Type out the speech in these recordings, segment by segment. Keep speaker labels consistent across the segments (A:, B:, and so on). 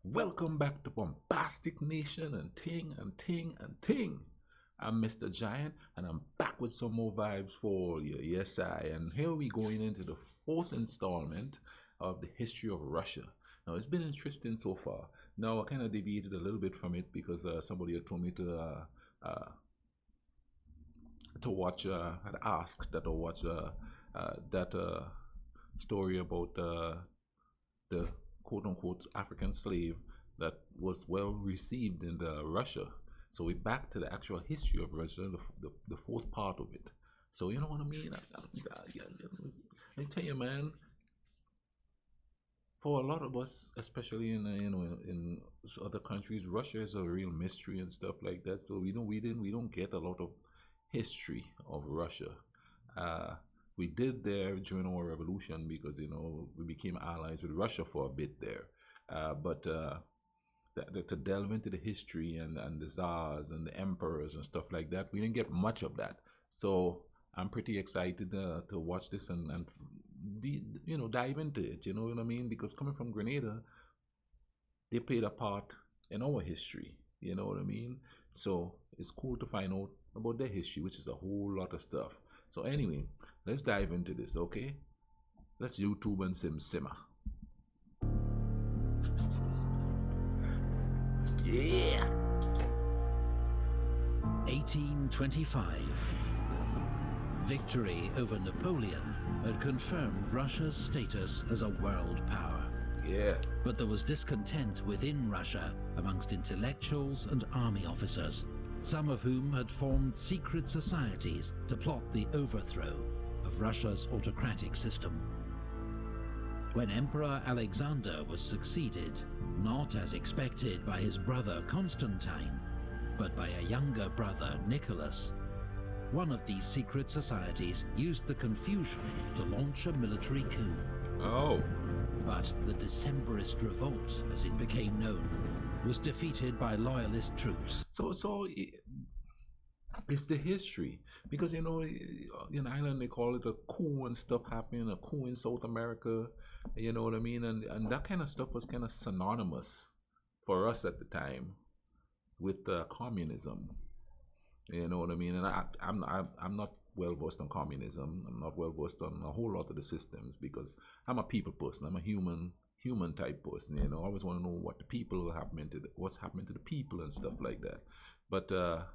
A: Welcome back to Bombastic Nation and Ting and Ting and Ting. I'm Mr. Giant and I'm back with some more vibes for you. Yes, and here we going into the fourth installment of the history of Russia. Now, it's been interesting so far. Now, I kind of deviated a little bit from it because somebody had told me to watch, had asked that I watch that story about the quote-unquote African slave that was well received in Russia. So we're back to the actual history of Russia, the fourth part of it. So you know what I mean? I tell you, man. For a lot of us, especially in other countries, Russia is a real mystery and stuff like that. So we don't get a lot of history of Russia. We did there during our revolution because we became allies with Russia for a bit there, but to delve into the history and the czars and the emperors and stuff like that, we didn't get much of that. So I'm pretty excited to watch this and dive into it. You know what I mean? Because coming from Grenada, they played a part in our history. You know what I mean? So it's cool to find out about their history, which is a whole lot of stuff. So anyway, let's dive into this, okay? Let's YouTube and simmer. Yeah!
B: 1825. Victory over Napoleon had confirmed Russia's status as a world power.
A: Yeah.
B: But there was discontent within Russia amongst intellectuals and army officers, some of whom had formed secret societies to plot the overthrow of Russia's autocratic system. When Emperor Alexander was succeeded, not as expected by his brother Constantine, but by a younger brother Nicholas, one of these secret societies used the confusion to launch a military coup.
A: Oh.
B: But the Decemberist Revolt, as it became known, was defeated by loyalist troops.
A: So it's the history, because in Ireland they call it a coup and stuff happening, a coup in South America, you know what I mean, and that kind of stuff was kind of synonymous for us at the time with communism, you know what I mean. And I'm not well versed on communism. I'm not well versed on a whole lot of the systems because I'm a people person. I'm a human type person, I always want to know what the people what's happening to the people and stuff like that. But the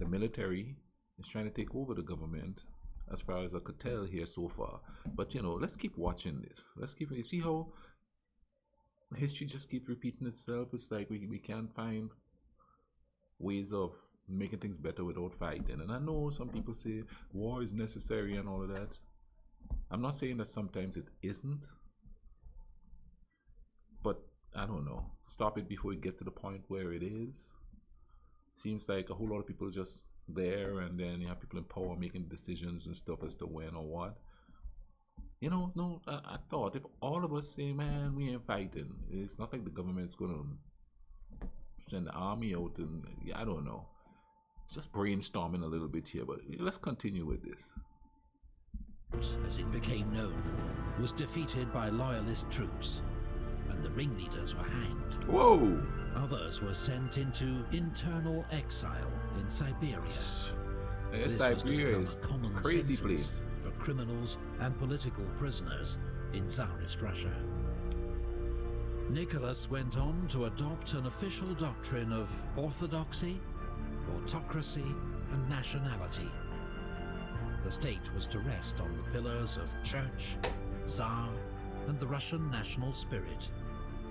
A: military is trying to take over the government, as far as I could tell here so far. But let's keep watching this. You see how history just keeps repeating itself. It's like we can't find ways of making things better without fighting. And I know some people say war is necessary and all of that. I'm not saying that sometimes it isn't, but I don't know. Stop it before it gets to the point where it is. Seems like a whole lot of people just there, and then you have people in power making decisions and stuff as to when or what. No, I thought if all of us say, man, we ain't fighting, it's not like the government's gonna send the army out, and I don't know. Just brainstorming a little bit here, but let's continue with this.
B: As it became known, was defeated by loyalist troops, and the ringleaders were hanged.
A: Whoa!
B: Others were sent into internal exile in Siberia.
A: This Siberia is a common crazy place
B: for criminals and political prisoners in Tsarist Russia. Nicholas went on to adopt an official doctrine of orthodoxy, autocracy, and nationality. The state was to rest on the pillars of church, Tsar, and the Russian national spirit,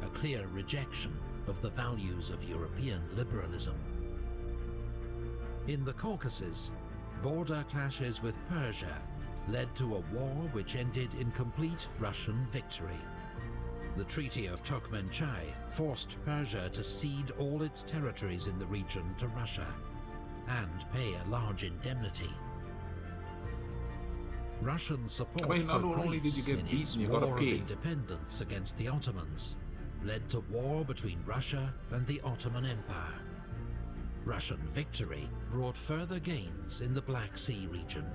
B: a clear rejection of the values of European liberalism. In the Caucasus, border clashes with Persia led to a war which ended in complete Russian victory. The Treaty of Turkmenchai forced Persia to cede all its territories in the region to Russia and pay a large indemnity. Russian support for Greece in its war of independence against the Ottomans led to war between Russia and the Ottoman Empire. Russian victory brought further gains in the Black Sea region.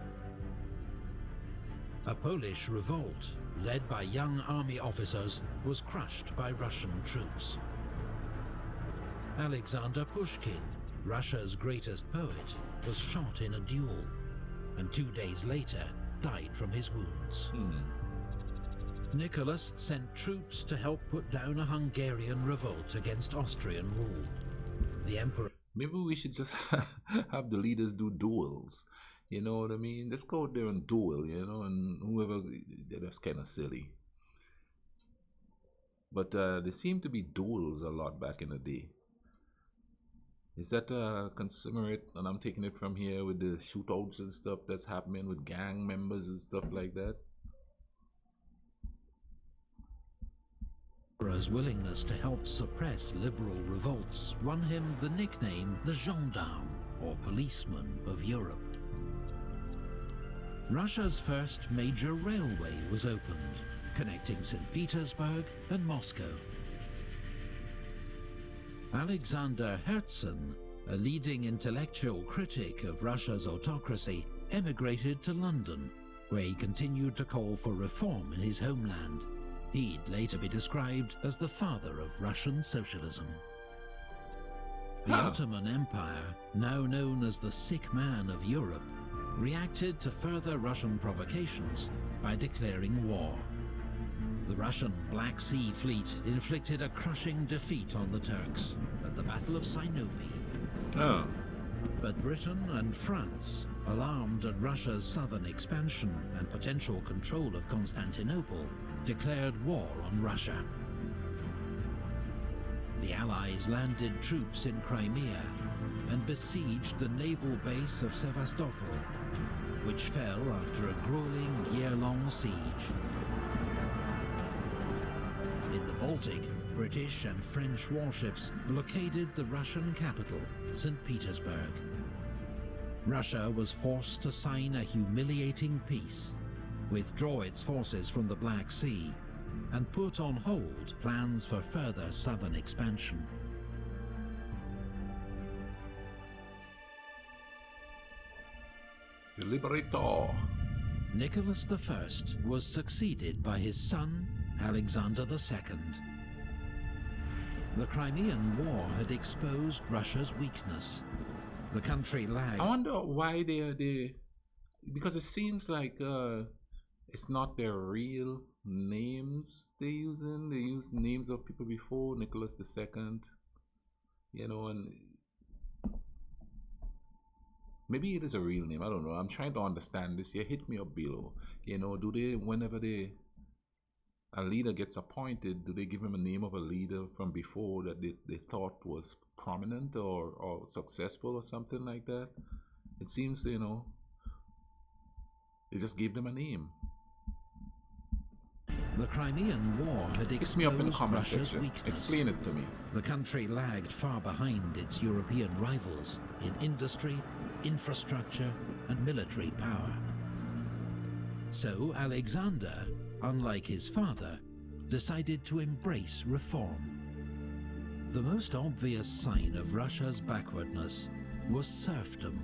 B: A Polish revolt led by young army officers, was crushed by Russian troops. Alexander Pushkin, Russia's greatest poet, was shot in a duel, and 2 days later died from his wounds. Nicholas sent troops to help put down a Hungarian revolt against Austrian rule. The emperor...
A: Maybe we should just have the leaders do duels. You know what I mean? Let's go out there and duel, you know, and whoever... That's kind of silly. But there seemed to be duels a lot back in the day. Is that consummate? And I'm taking it from here with the shootouts and stuff that's happening with gang members and stuff like that.
B: Emperor's willingness to help suppress liberal revolts won him the nickname the Gendarme, or policeman of Europe. Russia's first major railway was opened, connecting St. Petersburg and Moscow. Alexander Herzen, a leading intellectual critic of Russia's autocracy, emigrated to London, where he continued to call for reform in his homeland. He'd later be described as the father of Russian socialism. The Ottoman Empire, now known as the sick man of Europe, reacted to further Russian provocations by declaring war. The Russian Black Sea Fleet inflicted a crushing defeat on the Turks at the Battle of Sinope. But Britain and France, alarmed at Russia's southern expansion and potential control of Constantinople, declared war on Russia. The Allies landed troops in Crimea and besieged the naval base of Sevastopol, which fell after a grueling year-long siege. In the Baltic, British and French warships blockaded the Russian capital, St. Petersburg. Russia was forced to sign a humiliating peace, withdraw its forces from the Black Sea, and put on hold plans for further southern expansion.
A: The Liberator.
B: Nicholas I was succeeded by his son, Alexander II. The Crimean War had exposed Russia's weakness. The country lagged.
A: I wonder why they because it seems like it's not their real names they're using. They use names of people before Nicholas II, you know, and maybe it is a real name. I don't know. I'm trying to understand this. You hit me up below. You know, do they, whenever a leader gets appointed, do they give him a name of a leader from before that they thought was prominent or successful or something like that? It seems, you know, they just gave them a name.
B: The Crimean War had exposed Russia's weakness.
A: Explain it to me.
B: The country lagged far behind its European rivals in industry, infrastructure, and military power. So Alexander, unlike his father, decided to embrace reform. The most obvious sign of Russia's backwardness was serfdom.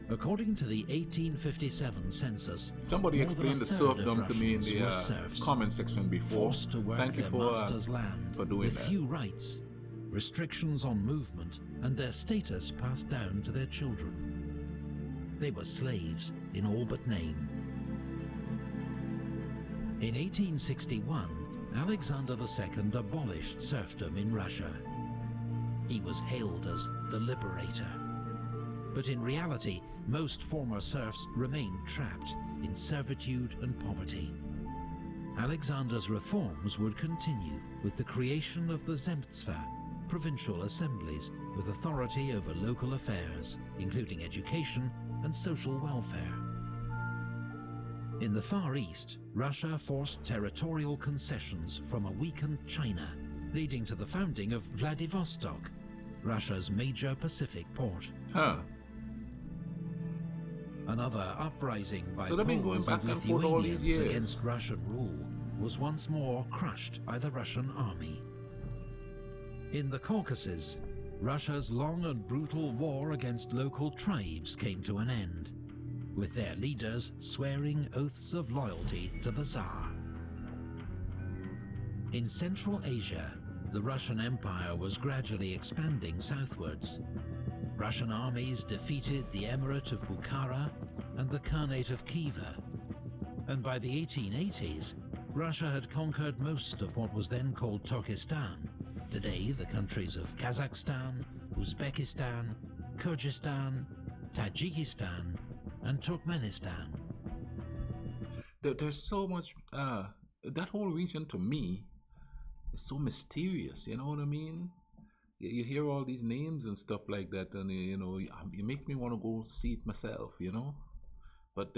B: According to the 1857 census,
A: somebody explained the serfdom to me in the comment section before.
B: Forced to work
A: Thank you
B: their
A: for
B: master's land
A: doing
B: with
A: that.
B: few rights, restrictions on movement, and their status passed down to their children. They were slaves in all but name. In 1861, Alexander II abolished serfdom in Russia. He was hailed as the liberator. But in reality, most former serfs remained trapped in servitude and poverty. Alexander's reforms would continue with the creation of the Zemstva, provincial assemblies with authority over local affairs, including education and social welfare. In the Far East, Russia forced territorial concessions from a weakened China, leading to the founding of Vladivostok, Russia's major Pacific port. Another uprising by Poles and Lithuanians against Russian rule was once more crushed by the Russian army. In the Caucasus, Russia's long and brutal war against local tribes came to an end, with their leaders swearing oaths of loyalty to the Tsar. In Central Asia, the Russian Empire was gradually expanding southwards. Russian armies defeated the Emirate of Bukhara and the Khanate of Khiva, and by the 1880s, Russia had conquered most of what was then called Turkestan, today the countries of Kazakhstan, Uzbekistan, Kyrgyzstan, Tajikistan, and Turkmenistan.
A: There's so much, that whole region to me is so mysterious, you know what I mean? You hear all these names and stuff like that, and you know, it makes me want to go see it myself, you know? But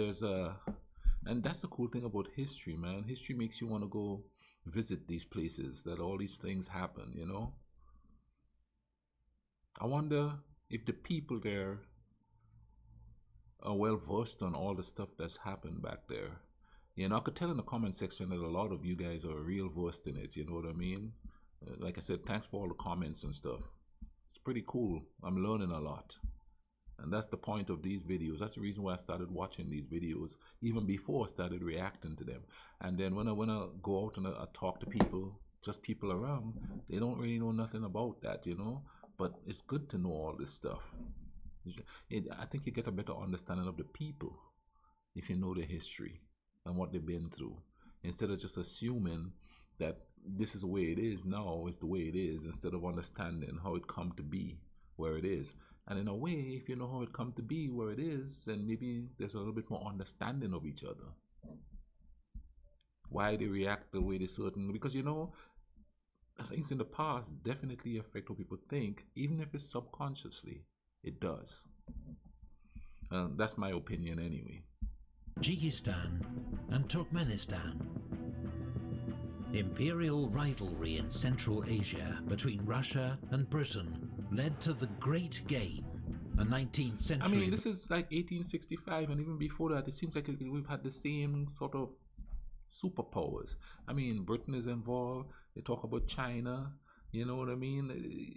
A: and that's the cool thing about history, man. History makes you want to go visit these places that all these things happen, you know? I wonder if the people there are well versed on all the stuff that's happened back there. You know, I could tell in the comment section that a lot of you guys are real versed in it, you know what I mean? Like I said, thanks for all the comments and stuff. It's pretty cool. I'm learning a lot. And that's the point of these videos. That's the reason why I started watching these videos, even before I started reacting to them. And then when I go out and I talk to people, just people around, they don't really know nothing about that, you know? But it's good to know all this stuff. I think you get a better understanding of the people if you know their history and what they've been through, instead of just assuming that this is the way it is now, is the way it is, instead of understanding how it come to be where it is. And in a way, if you know how it come to be where it is, then maybe there's a little bit more understanding of each other. Why they react the way they certain, because you know, things in the past definitely affect what people think, even if it's subconsciously, it does. That's my opinion anyway.
B: Tajikistan and Turkmenistan. Imperial rivalry in Central Asia between Russia and Britain led to the Great Game, a 19th century...
A: I mean, this is like 1865, and even before that, it seems like we've had the same sort of superpowers. I mean, Britain is involved, they talk about China, you know what I mean?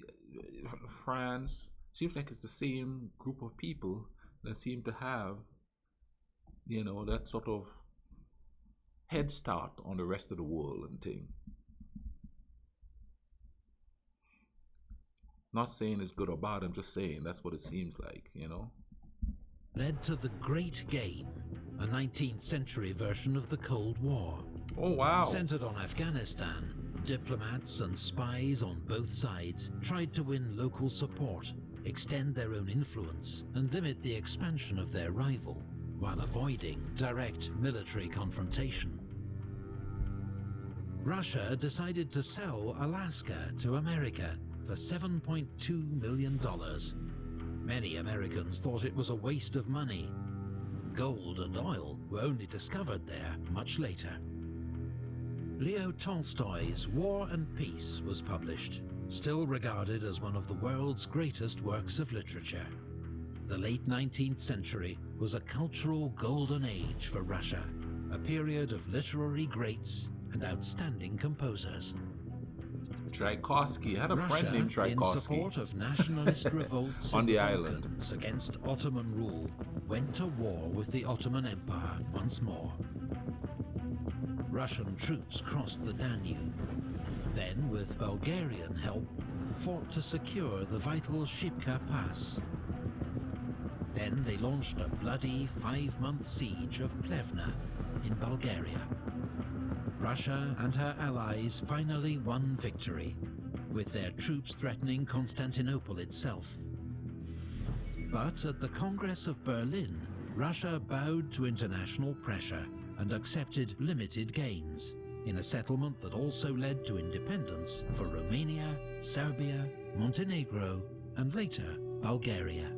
A: France, seems like it's the same group of people that seem to have, you know, that sort of head start on the rest of the world and thing. Not saying it's good or bad, I'm just saying that's what it seems like, you know.
B: Led to the Great Game, a 19th century version of the Cold War.
A: Oh wow.
B: Centered on Afghanistan, diplomats and spies on both sides tried to win local support, extend their own influence, and limit the expansion of their rival, while avoiding direct military confrontation. Russia decided to sell Alaska to America for $7.2 million. Many Americans thought it was a waste of money. Gold and oil were only discovered there much later. Leo Tolstoy's War and Peace was published, still regarded as one of the world's greatest works of literature. The late 19th century was a cultural golden age for Russia, a period of literary greats and outstanding composers.
A: Tchaikovsky. I had a friend named Tchaikovsky.
B: In support of nationalist revolts
A: on the
B: Balkans
A: island
B: against Ottoman rule, went to war with the Ottoman Empire once more. Russian troops crossed the Danube, then with Bulgarian help fought to secure the vital Shipka Pass. Then they launched a bloody 5-month siege of Plevna in Bulgaria. Russia and her allies finally won victory, with their troops threatening Constantinople itself. But at the Congress of Berlin, Russia bowed to international pressure and accepted limited gains, in a settlement that also led to independence for Romania, Serbia, Montenegro, and later Bulgaria.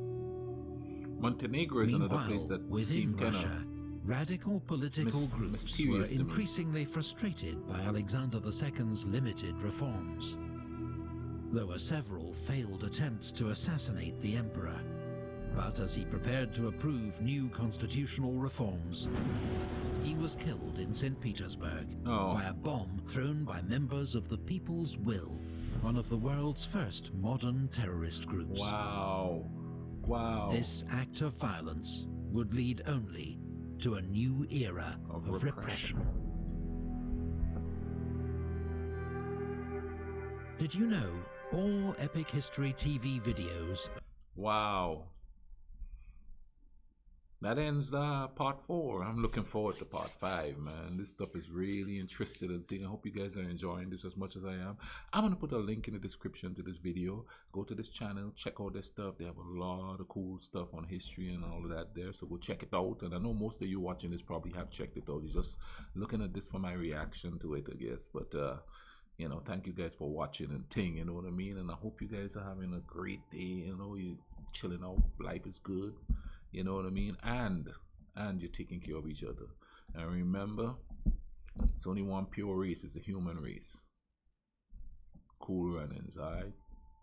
A: Montenegro is another place that
B: within
A: seemed kind
B: Russia,
A: of
B: radical political groups were increasingly frustrated by Alexander II's limited reforms. There were several failed attempts to assassinate the emperor, but as he prepared to approve new constitutional reforms, he was killed in St. Petersburg by a bomb thrown by members of the People's Will, one of the world's first modern terrorist groups.
A: Wow. Wow.
B: This act of violence would lead only to a new era of repression. Did you know all Epic History TV videos?
A: Wow. That ends part 4. I'm looking forward to part 5, man. This stuff is really interesting and thing. I hope you guys are enjoying this as much as I am. I'm gonna put a link in the description to this video. Go to this channel, check out their stuff. They have a lot of cool stuff on history and all of that there. So go check it out. And I know most of you watching this probably have checked it out. You're just looking at this for my reaction to it, I guess. But you know, thank you guys for watching and thing, you know what I mean? And I hope you guys are having a great day, you know, you're chilling out, life is good. You know what I mean? And you're taking care of each other. And remember, it's only one pure race, it's the human race. Cool runnings, alright?